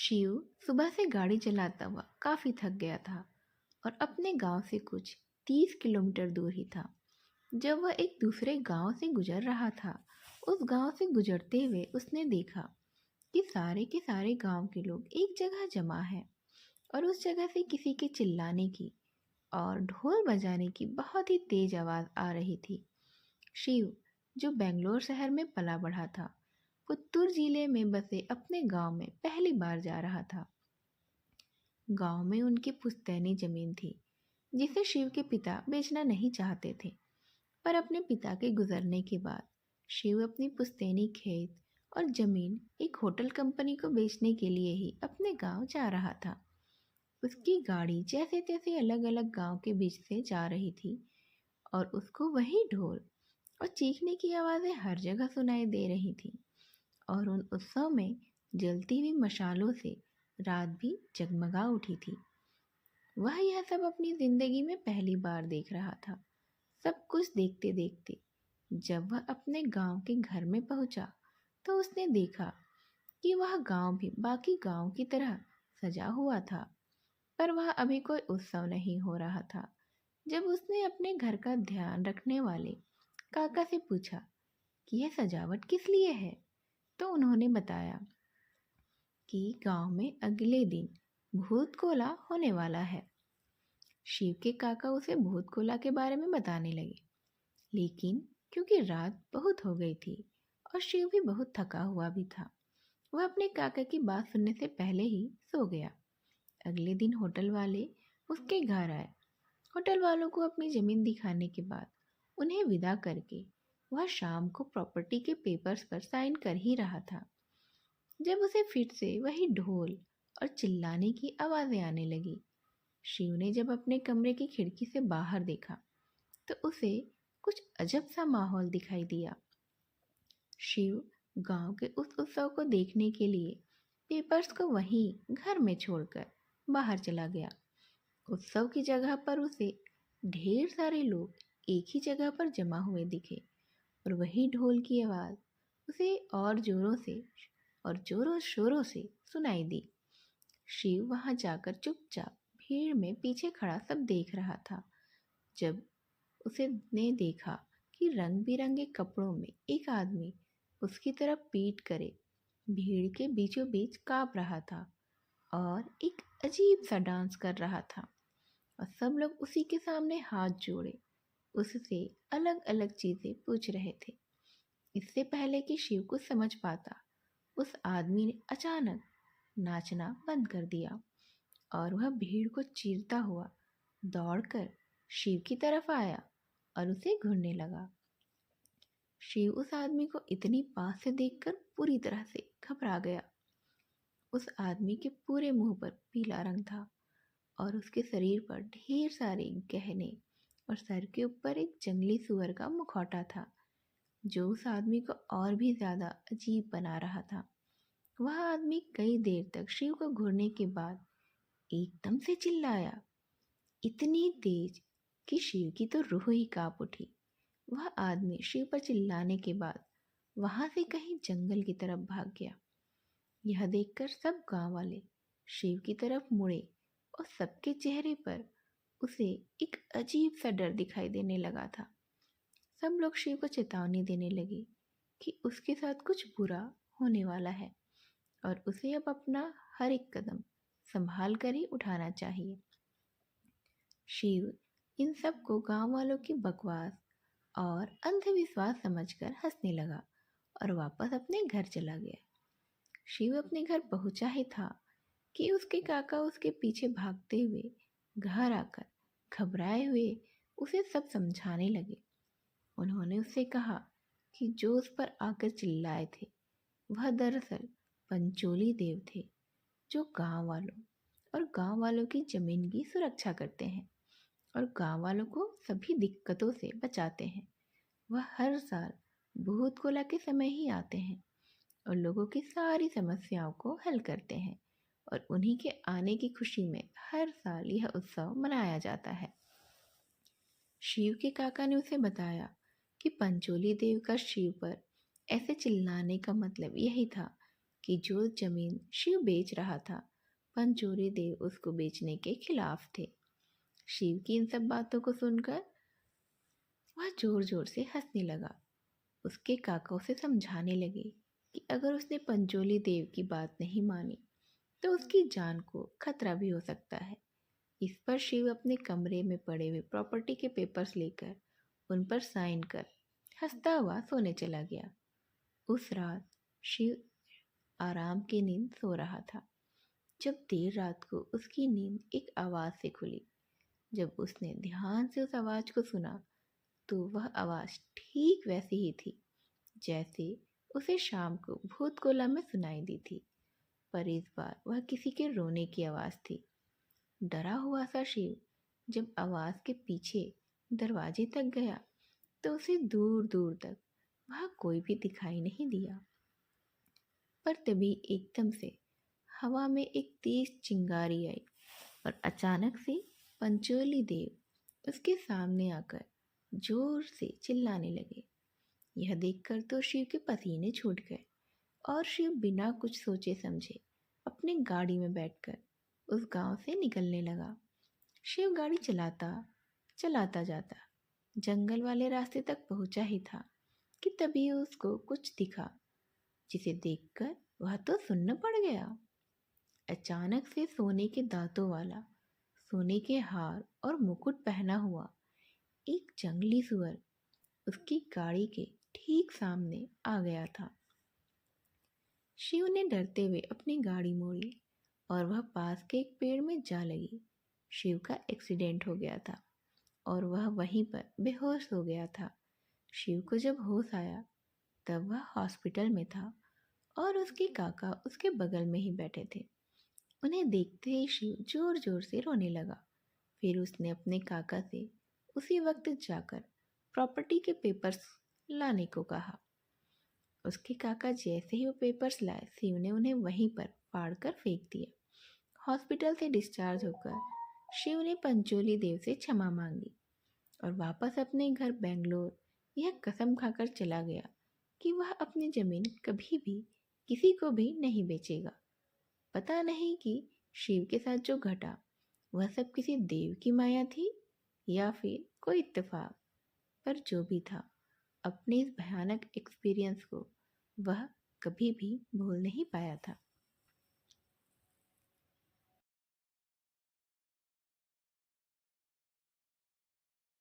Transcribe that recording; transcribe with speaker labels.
Speaker 1: शिव सुबह से गाड़ी चलाता हुआ काफी थक गया था और अपने गांव से कुछ 30 किलोमीटर दूर ही था। जब वह एक दूसरे गांव से गुजर रहा था, उस गांव से गुजरते हुए उसने देखा कि सारे के सारे गांव के लोग एक जगह जमा हैं और उस जगह से किसी के चिल्लाने की और ढोल बजाने की बहुत ही तेज आवाज़ आ रही थी। शिव, जो बेंगलोर शहर में पला बढ़ा था, पुत्तूर जिले में बसे अपने गांव में पहली बार जा रहा था। गांव में उनकी पुश्तैनी जमीन थी जिसे शिव के पिता बेचना नहीं चाहते थे, पर अपने पिता के गुजरने के बाद शिव अपनी पुश्तैनी खेत और जमीन एक होटल कंपनी को बेचने के लिए ही अपने गांव जा रहा था। उसकी गाड़ी जैसे तैसे अलग अलग गांव के बीच से जा रही थी और उसको वही ढोल और चीखने की आवाज़ें हर जगह सुनाई दे रही थीं। और उन उत्सव में जलती हुई मशालों से रात भी जगमगा उठी थी। वह यह सब अपनी जिंदगी में पहली बार देख रहा था। सब कुछ देखते देखते जब वह अपने गांव के घर में पहुंचा, तो उसने देखा कि वह गांव भी बाकी गांव की तरह सजा हुआ था, पर वह अभी कोई उत्सव नहीं हो रहा था। जब उसने अपने घर का ध्यान रखने वाले काका से पूछा कि यह सजावट किस लिए है, तो उन्होंने बताया कि गांव में अगले दिन भूत कोला होने वाला है। शिव के काका उसे भूत कोला के बारे में बताने लगे, लेकिन क्योंकि रात बहुत हो गई थी और शिव भी बहुत थका हुआ भी था, वह अपने काका की बात सुनने से पहले ही सो गया। अगले दिन होटल वाले उसके घर आए। होटल वालों को अपनी ज़मीन दिखाने के बाद उन्हें विदा करके वह शाम को प्रॉपर्टी के पेपर्स पर साइन कर ही रहा था, जब उसे फिर से वही ढोल और चिल्लाने की आवाज़ें आने लगी। शिव ने जब अपने कमरे की खिड़की से बाहर देखा, तो उसे कुछ अजब सा माहौल दिखाई दिया। शिव गांव के उस उत्सव को देखने के लिए पेपर्स को वहीं घर में छोड़कर बाहर चला गया। उत्सव की जगह पर उसे ढेर सारे लोग एक ही जगह पर जमा हुए दिखे और वही ढोल की आवाज़ उसे और जोरों से और जोरों शोरों से सुनाई दी। शिव वहां जाकर चुपचाप भीड़ में पीछे खड़ा सब देख रहा था। जब उसे ने देखा कि रंग बिरंगे कपड़ों में एक आदमी उसकी तरफ पीठ करे भीड़ के बीचों बीच कांप रहा था और एक अजीब सा डांस कर रहा था, और सब लोग उसी के सामने हाथ जोड़े उससे अलग अलग चीज़ें पूछ रहे थे। इससे पहले कि शिव कुछ समझ पाता, उस आदमी ने अचानक नाचना बंद कर दिया और वह भीड़ को चीरता हुआ दौड़कर शिव की तरफ आया और उसे घूरने लगा। शिव उस आदमी को इतनी पास से देखकर पूरी तरह से घबरा गया। उस आदमी के पूरे मुंह पर पीला रंग था और उसके शरीर पर ढेर सारे गहने और सर के ऊपर एक जंगली सुअर का मुखौटा था, जो उस आदमी को और भी ज़्यादा अजीब बना रहा था। वह आदमी कई देर तक शिव को घूरने के बाद एकदम से चिल्लाया, इतनी तेज कि शिव की तो रूह ही कांप उठी। वह आदमी शिव पर चिल्लाने के बाद वहां से कहीं जंगल की तरफ भाग गया। यह देखकर सब गांव वाले शिव की तरफ मुड़े और सबके चेहरे पर उसे एक अजीब सा डर दिखाई देने लगा था। सब लोग शिव को चेतावनी देने लगे कि उसके साथ कुछ बुरा होने वाला है और उसे अब अपना हर एक कदम संभाल कर ही उठाना चाहिए। शिव इन सब को गांव वालों की बकवास और अंधविश्वास समझकर हंसने लगा और वापस अपने घर चला गया। शिव अपने घर पहुंचा ही था कि उसके काका उसके पीछे भागते हुए घर आकर घबराए हुए उसे सब समझाने लगे। उन्होंने उससे कहा कि जो उस पर आकर चिल्लाए थे वह दरअसल पंचोली देव थे, जो गांव वालों की जमीन की सुरक्षा करते हैं और गांव वालों को सभी दिक्कतों से बचाते हैं। वह हर साल भूत कोला के समय ही आते हैं और लोगों की सारी समस्याओं को हल करते हैं, और उन्हीं के आने की खुशी में हर साल यह उत्सव मनाया जाता है। शिव के काका ने उसे बताया कि पंचोली देव का शिव पर ऐसे चिल्लाने का मतलब यही था कि जो जमीन शिव बेच रहा था, पंचोली देव उसको बेचने के खिलाफ थे। शिव की इन सब बातों को सुनकर वह जोर जोर से हंसने लगा। उसके काका उसे समझाने लगे कि अगर उसने पंचोली देव की बात नहीं मानी तो उसकी जान को खतरा भी हो सकता है। इस पर शिव अपने कमरे में पड़े हुए प्रॉपर्टी के पेपर्स लेकर उन पर साइन कर हंसता हुआ सोने चला गया। उस रात शिव आराम की नींद सो रहा था जब देर रात को उसकी नींद एक आवाज़ से खुली। जब उसने ध्यान से उस आवाज़ को सुना तो वह आवाज़ ठीक वैसी ही थी जैसे उसे शाम को भूतकोला में सुनाई दी थी, पर इस बार वह किसी के रोने की आवाज़ थी। डरा हुआ सा शिव जब आवाज़ के पीछे दरवाजे तक गया तो उसे दूर दूर तक वहाँ कोई भी दिखाई नहीं दिया। पर तभी एकदम से हवा में एक तेज चिंगारी आई और अचानक से पंचोली देव उसके सामने आकर जोर से चिल्लाने लगे। यह देखकर तो शिव के पसीने छूट गए और शिव बिना कुछ सोचे समझे अपनी गाड़ी में बैठकर उस गांव से निकलने लगा। शिव गाड़ी चलाता चलाता जाता जंगल वाले रास्ते तक पहुंचा ही था कि तभी उसको कुछ दिखा जिसे देखकर वह तो सुन्न पड़ गया। अचानक से सोने के दांतों वाला, सोने के हार और मुकुट पहना हुआ एक जंगली सुअर उसकी गाड़ी के ठीक सामने आ गया था। शिव ने डरते हुए अपनी गाड़ी मोड़ी और वह पास के एक पेड़ में जा लगी। शिव का एक्सीडेंट हो गया था और वह वहीं पर बेहोश हो गया था। शिव को जब होश आया तब वह हॉस्पिटल में था और उसके काका उसके बगल में ही बैठे थे। उन्हें देखते ही शिव जोर जोर से रोने लगा। फिर उसने अपने काका से उसी वक्त जाकर प्रॉपर्टी के पेपर्स लाने को कहा। उसके काका जैसे ही वो पेपर्स लाए, शिव ने उन्हें वहीं पर फाड़ कर फेंक दिया। हॉस्पिटल से डिस्चार्ज होकर शिव ने पंचोली देव से क्षमा मांगी और वापस अपने घर बेंगलोर यह कसम खाकर चला गया कि वह अपनी जमीन कभी भी किसी को भी नहीं बेचेगा। पता नहीं कि शिव के साथ जो घटा वह सब किसी देव की माया थी या फिर कोई इत्तेफाक, पर जो भी था अपने इस भयानक एक्सपीरियंस को वह कभी भी भूल नहीं पाया था।